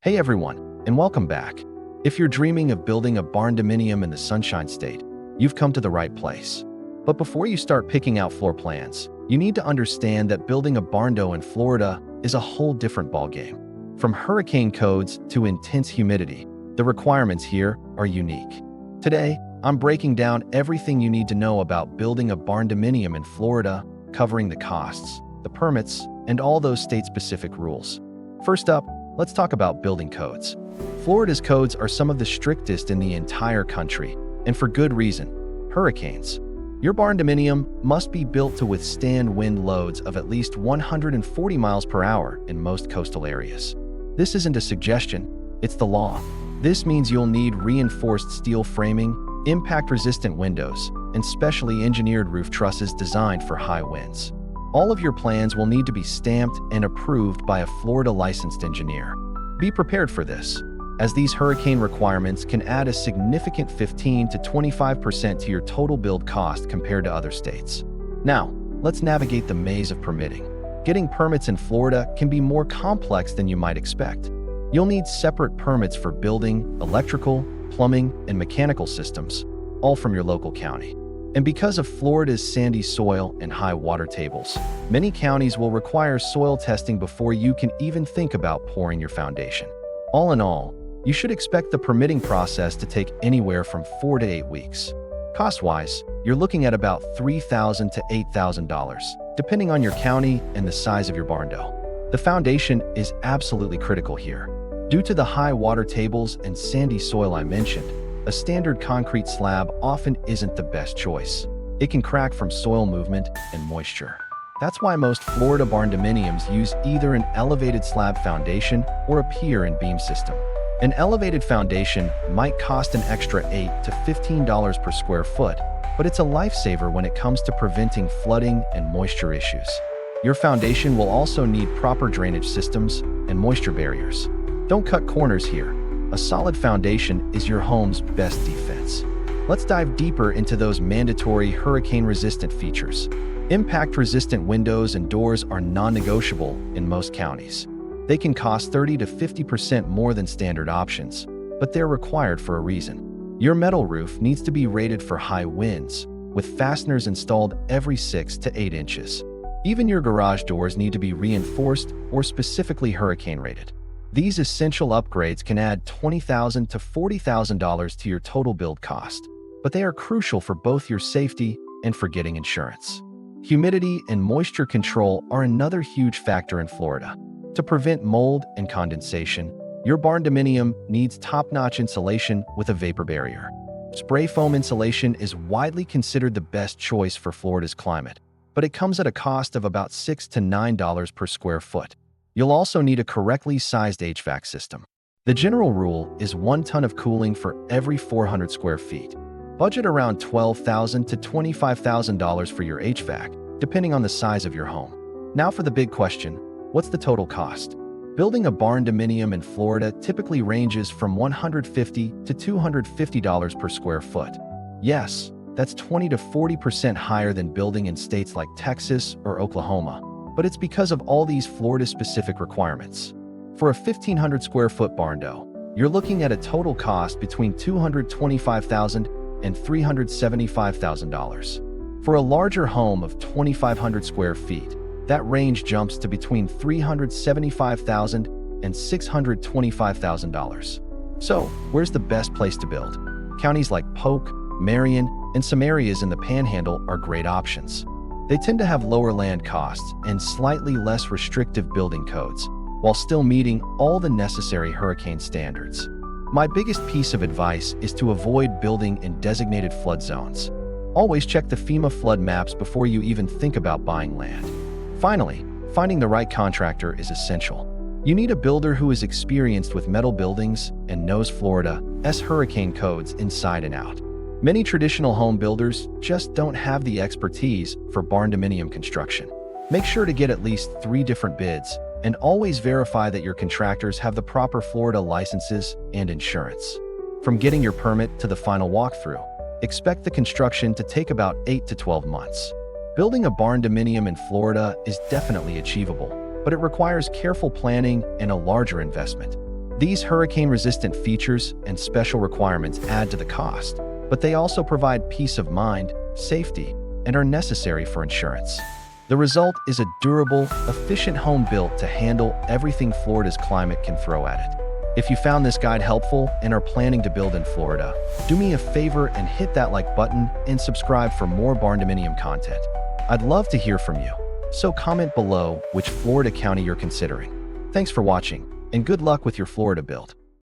Hey everyone, and welcome back. If you're dreaming of building a barndominium in the Sunshine State, you've come to the right place. But before you start picking out floor plans, you need to understand that building a barndo in Florida is a whole different ballgame. From hurricane codes to intense humidity, the requirements here are unique. Today, I'm breaking down everything you need to know about building a barndominium in Florida, covering the costs, the permits, and all those state-specific rules. First up, let's talk about building codes. Florida's codes are some of the strictest in the entire country, and for good reason: hurricanes. Your barndominium must be built to withstand wind loads of at least 140 miles per hour in most coastal areas. This isn't a suggestion, it's the law. This means you'll need reinforced steel framing, impact-resistant windows, and specially engineered roof trusses designed for high winds. All of your plans will need to be stamped and approved by a Florida-licensed engineer. Be prepared for this, as these hurricane requirements can add a significant 15 to 25% to your total build cost compared to other states. Now, let's navigate the maze of permitting. Getting permits in Florida can be more complex than you might expect. You'll need separate permits for building, electrical, plumbing, and mechanical systems, all from your local county. And because of Florida's sandy soil and high water tables, many counties will require soil testing before you can even think about pouring your foundation. All in all, you should expect the permitting process to take anywhere from 4 to 8 weeks. Cost-wise, you're looking at about $3,000 to $8,000, depending on your county and the size of your barndo. The foundation is absolutely critical here. Due to the high water tables and sandy soil I mentioned, a standard concrete slab often isn't the best choice. It can crack from soil movement and moisture. That's why most Florida barndominiums use either an elevated slab foundation or a pier and beam system. An elevated foundation might cost an extra $8 to $15 per square foot, but it's a lifesaver when it comes to preventing flooding and moisture issues. Your foundation will also need proper drainage systems and moisture barriers. Don't cut corners here. A solid foundation is your home's best defense. Let's dive deeper into those mandatory hurricane-resistant features. Impact-resistant windows and doors are non-negotiable in most counties. They can cost 30 to 50% more than standard options, but they're required for a reason. Your metal roof needs to be rated for high winds, with fasteners installed every 6 to 8 inches. Even your garage doors need to be reinforced or specifically hurricane-rated. These essential upgrades can add $20,000 to $40,000 to your total build cost, but they are crucial for both your safety and for getting insurance. Humidity and moisture control are another huge factor in Florida. To prevent mold and condensation, your barndominium needs top-notch insulation with a vapor barrier. Spray foam insulation is widely considered the best choice for Florida's climate, but it comes at a cost of about $6 to $9 per square foot. You'll also need a correctly sized HVAC system. The general rule is 1 ton of cooling for every 400 square feet. Budget around $12,000 to $25,000 for your HVAC, depending on the size of your home. Now for the big question: what's the total cost? Building a barndominium in Florida typically ranges from $150 to $250 per square foot. Yes, that's 20 to 40% higher than building in states like Texas or Oklahoma. But it's because of all these Florida-specific requirements. For a 1,500 square foot barndo, you're looking at a total cost between $225,000 and $375,000. For a larger home of 2,500 square feet, that range jumps to between $375,000 and $625,000. So, where's the best place to build? Counties like Polk, Marion, and some areas in the Panhandle are great options. They tend to have lower land costs and slightly less restrictive building codes, while still meeting all the necessary hurricane standards. My biggest piece of advice is to avoid building in designated flood zones. Always check the FEMA flood maps before you even think about buying land. Finally, finding the right contractor is essential. You need a builder who is experienced with metal buildings and knows Florida's hurricane codes inside and out. Many traditional home builders just don't have the expertise for barndominium construction. Make sure to get at least 3 different bids, and always verify that your contractors have the proper Florida licenses and insurance. From getting your permit to the final walkthrough, expect the construction to take about 8 to 12 months. Building a barndominium in Florida is definitely achievable, but it requires careful planning and a larger investment. These hurricane-resistant features and special requirements add to the cost, but they also provide peace of mind, safety, and are necessary for insurance. The result is a durable, efficient home built to handle everything Florida's climate can throw at it. If you found this guide helpful and are planning to build in Florida, do me a favor and hit that like button and subscribe for more Barndominium content. I'd love to hear from you, so comment below which Florida county you're considering. Thanks for watching, and good luck with your Florida build.